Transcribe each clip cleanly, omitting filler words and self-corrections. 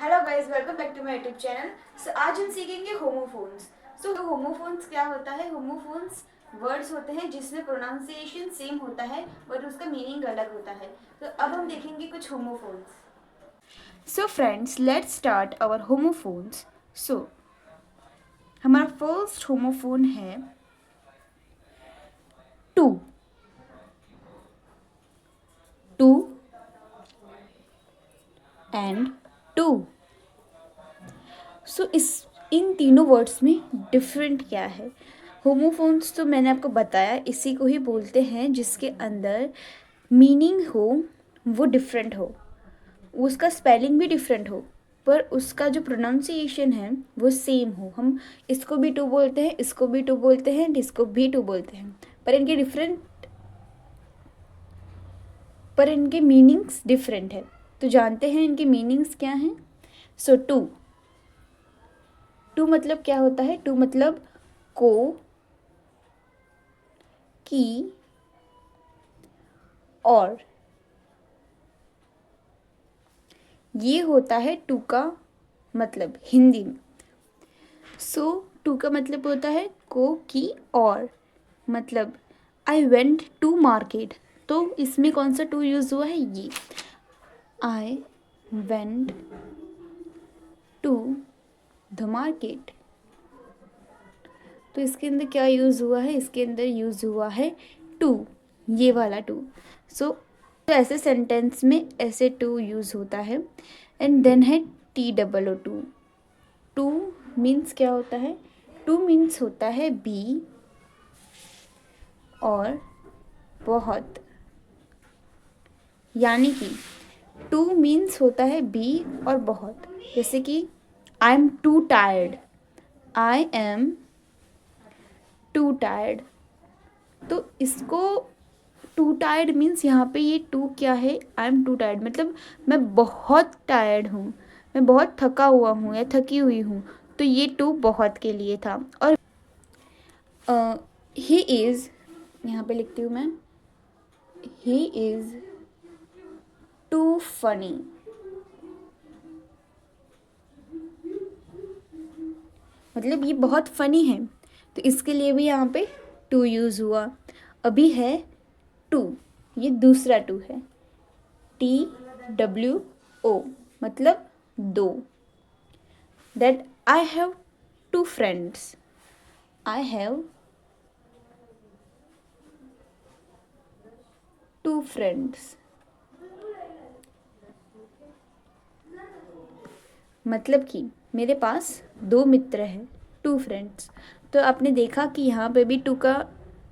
Hello guys, welcome back to my YouTube channel. आज हम सीखेंगे होमोफोन्स। होमोफोन्स क्या होता है? होमोफोन्स वर्ड्स होते हैं जिसमें प्रोनाउंसिएशन सेम होता है बट उसका मीनिंग अलग होता है। तो अब हम देखेंगे कुछ homophones. So friends, let's start our homophones. So हमारा फर्स्ट होमोफोन है टू। Too and two. सो इस इन तीनों वर्ड्स में डिफरेंट क्या है? होमोफोन्स तो मैंने आपको बताया, इसी को ही बोलते हैं जिसके अंदर मीनिंग हो वो डिफरेंट हो, उसका स्पेलिंग भी डिफरेंट हो, पर उसका जो प्रोनाउंसिएशन है वो सेम हो। हम इसको भी टू बोलते हैं, इसको भी टू बोलते हैं, इसको भी टू बोलते हैं, पर इनके मीनिंग्स डिफरेंट है। तो जानते हैं इनके मीनिंग्स क्या हैं। सो टू टू मतलब क्या होता है? टू मतलब को, की और। ये होता है टू का मतलब हिंदी में। सो टू का मतलब होता है को, की और। मतलब आई वेंट टू मार्केट, तो इसमें कौन सा टू यूज हुआ है? ये I went to the market. तो इसके अंदर क्या यूज हुआ है? इसके अंदर यूज हुआ है टू, ये वाला टू। सो ऐसे सेंटेंस में ऐसे टू यूज होता है। एंड देन है TOO टू। टू मीन्स क्या होता है? टू मीन्स होता है बी और बहुत। यानी कि टू मीन्स होता है बी और बहुत। जैसे कि I am to tired, I am to tired. तो इसको टू टायर्ड मीन्स यहाँ पे ये टू क्या है? आई एम टू टायर्ड मतलब मैं बहुत टायर्ड हूँ, मैं बहुत थका हुआ हूँ या थकी हुई हूँ। तो ये टू बहुत के लिए था। और ही इज़, यहाँ पे लिखती हूँ मैं, ही इज़ टू फनी। मतलब ये बहुत फनी है, तो इसके लिए भी यहाँ पे टू यूज़ हुआ। अभी है टू, ये दूसरा टू है, TOO मतलब दो। That I have two friends, I have two friends. मतलब कि मेरे पास दो मित्र हैं, टू फ्रेंड्स। तो आपने देखा कि यहाँ पे भी टू का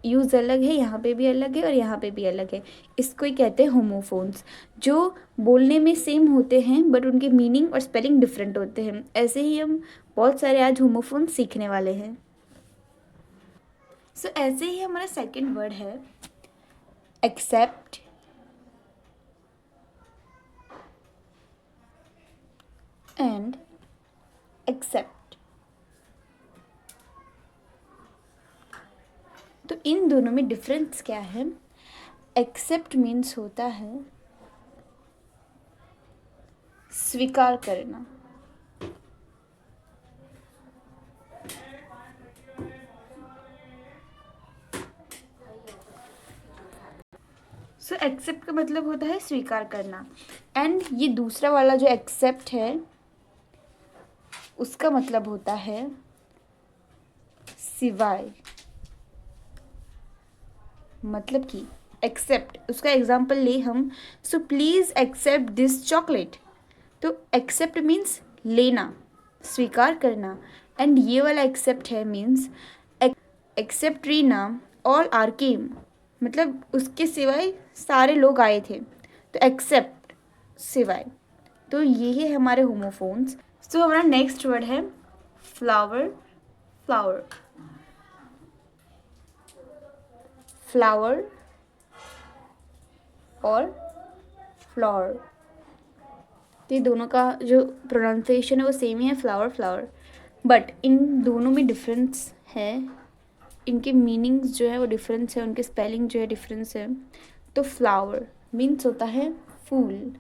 यूज़ अलग है, यहाँ पे भी अलग है और यहाँ पे भी अलग है। इसको ही कहते हैं होमोफोन्स, जो बोलने में सेम होते हैं बट उनके मीनिंग और स्पेलिंग डिफरेंट होते हैं। ऐसे ही हम बहुत सारे आज होमोफोन्स सीखने वाले हैं। सो ऐसे ही हमारा सेकंड वर्ड है एक्सेप्ट एंड एक्सेप्ट। तो इन दोनों में डिफरेंस क्या है? एक्सेप्ट मीन्स होता है स्वीकार करना। सो एक्सेप्ट का मतलब होता है स्वीकार करना। एंड ये दूसरा वाला जो एक्सेप्ट है उसका मतलब होता है सिवाय। मतलब कि एक्सेप्ट, उसका एग्जाम्पल ले हम। So please accept this chocolate. तो एक्सेप्ट मीन्स लेना, स्वीकार करना। एंड ये वाला एक्सेप्ट है means except Reena all are came, मतलब उसके सिवाय सारे लोग आए थे। तो एक्सेप्ट सिवाय। तो ये है हमारे होमोफोन्स। सो हमारा नेक्स्ट वर्ड है फ्लावर। फ्लावर, फ्लावर और फ्लावर। तो ये दोनों का जो प्रोनाउंसिएशन है वो सेम ही है, फ्लावर फ्लावर। बट इन दोनों में डिफरेंस है, इनके मीनिंग्स जो है वो डिफरेंस है, उनके स्पेलिंग जो है डिफरेंस है। तो फ्लावर मीन्स होता है फूल,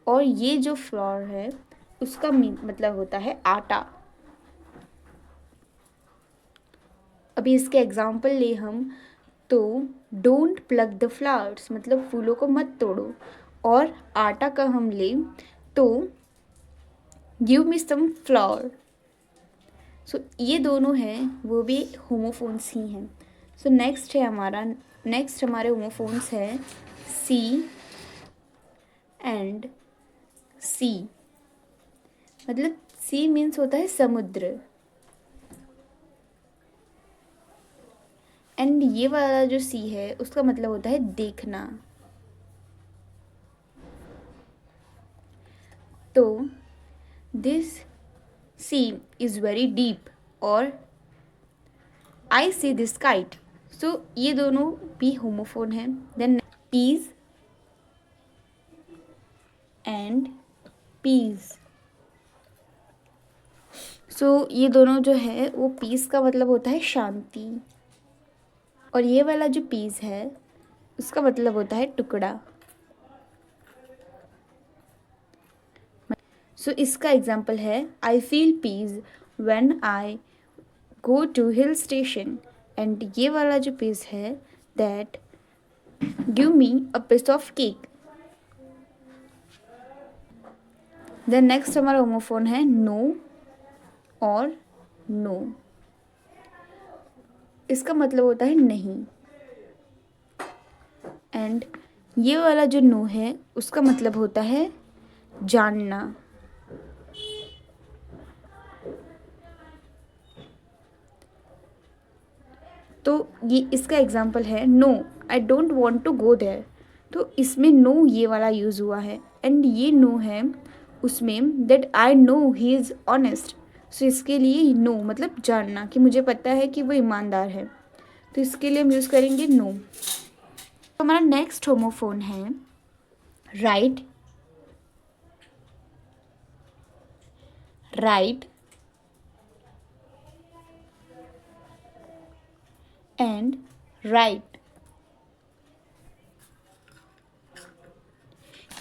और ये जो फ्लोर है उसका मतलब होता है आटा। अभी इसके एग्जाम्पल ले हम तो डोंट प्लग द फ्लावर्स मतलब फूलों को मत तोड़ो, और आटा का हम ले तो गिव मी सम फ्लावर। सो ये दोनों हैं वो भी होमोफोन्स ही हैं। सो नेक्स्ट हमारे होमोफोन्स है सी एंड सी। मतलब सी मीन्स होता है समुद्र, एंड ये वाला जो सी है उसका मतलब होता है देखना। तो this sea is very deep और आई सी दिस काइट। सो ये दोनों भी होमोफोन हैं। Then peas and peace. So ये दोनों जो है वो पीस का मतलब होता है शांति, और ये वाला जो पीस है उसका मतलब होता है टुकड़ा। सो इसका एग्जाम्पल है I feel peace when I go to hill station. And ये वाला जो पीस है that give me a piece of cake. Then next हमारा होमोफोन है नो और नो। इसका मतलब होता है नहीं, एंड ये वाला जो नो है उसका मतलब होता है जानना। तो ये इसका एग्जाम्पल है no I don't want to go there. तो इसमें नो ये वाला यूज़ हुआ है, एंड ये नो है उसमें that I know he is honest. So इसके लिए नो मतलब जानना कि मुझे पता है कि वो ईमानदार है, तो इसके लिए हम यूज़ करेंगे नो। हमारा नेक्स्ट होमोफोन है राइट, राइट एंड राइट।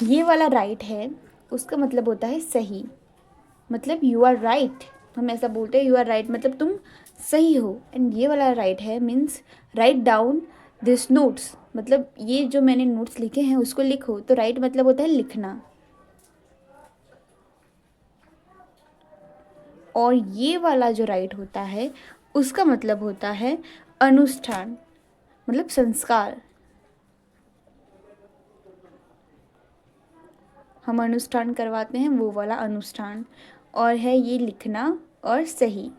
ये वाला राइट है उसका मतलब होता है सही, मतलब यू आर राइट। हम ऐसा बोलते हैं यू आर राइट मतलब तुम सही हो। एंड ये वाला राइट है means write down this notes, मतलब ये जो मैंने नोट्स लिखे हैं उसको लिखो। तो राइट मतलब होता है लिखना। और ये वाला जो राइट होता है उसका मतलब होता है अनुष्ठान, मतलब संस्कार। हम अनुष्ठान करवाते हैं वो वाला अनुष्ठान, और है ये लिखना और सही।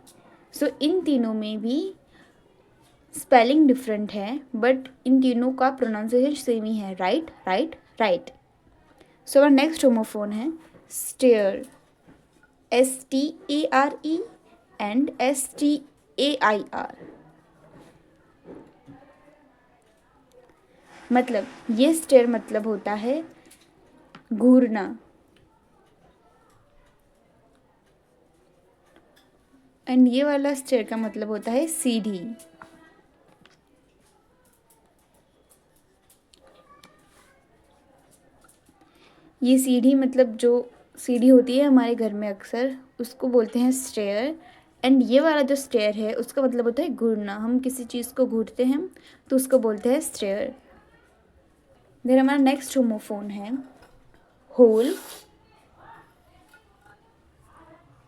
सो इन तीनों में भी स्पेलिंग डिफरेंट है बट इन तीनों का प्रोनाउंसिएशन सेम ही है, राइट राइट राइट। सो हमारा नेक्स्ट होमोफोन है स्टेयर, STARE एंड STAIR। मतलब ये स्टेयर मतलब होता है घूरना, एंड ये वाला स्टेयर का मतलब होता है सीढ़ी। ये सीढ़ी मतलब जो सीढ़ी होती है हमारे घर में अक्सर उसको बोलते हैं स्टेयर, एंड ये वाला जो स्टेयर है उसका मतलब होता है घूरना। हम किसी चीज़ को घूरते हैं तो उसको बोलते हैं स्टेयर। देन हमारा नेक्स्ट होमोफोन है होल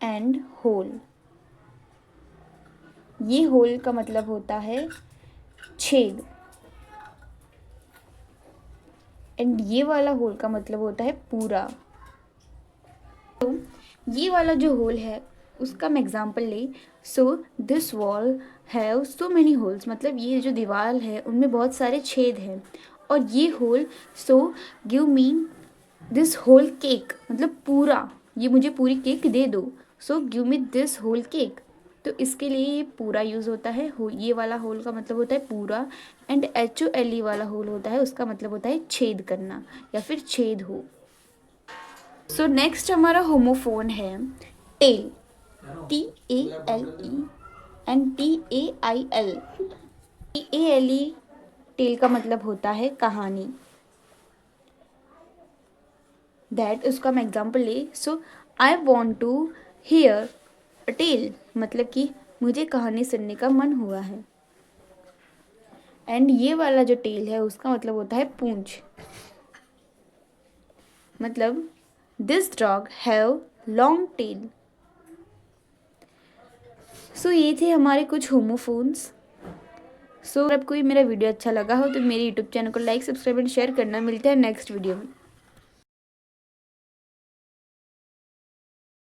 एंड होल। ये होल का मतलब होता है छेद, एंड ये वाला होल का मतलब होता है पूरा। तो ये वाला जो होल है उसका मैं एग्जांपल ले so this wall have so many holes, मतलब ये जो दीवार है उनमें बहुत सारे छेद हैं। और ये whole so give me this whole cake, मतलब पूरा, ये मुझे पूरी केक दे दो। So give me this whole cake. तो इसके लिए ये पूरा यूज़ होता है। ये वाला होल का मतलब होता है पूरा, एंड HOLE वाला होल होता है उसका मतलब होता है छेद करना या फिर छेद हो। सो नेक्स्ट हमारा होमोफोन है tale, TALE and TAIL। TALE tale का मतलब होता है कहानी। दैट, उसका हम एग्जाम्पल ले, so I want to hear a tale, मतलब कि मुझे कहानी सुनने का मन हुआ है। एंड ये वाला जो टेल है उसका मतलब होता है पूंछ, मतलब this dog have long tail. So ये थे हमारे कुछ होमोफोन्स। सो अगर आपको ये मेरा वीडियो अच्छा लगा हो तो मेरे यूट्यूब चैनल को लाइक, सब्सक्राइब एंड शेयर करना। मिलते हैं नेक्स्ट वीडियो में।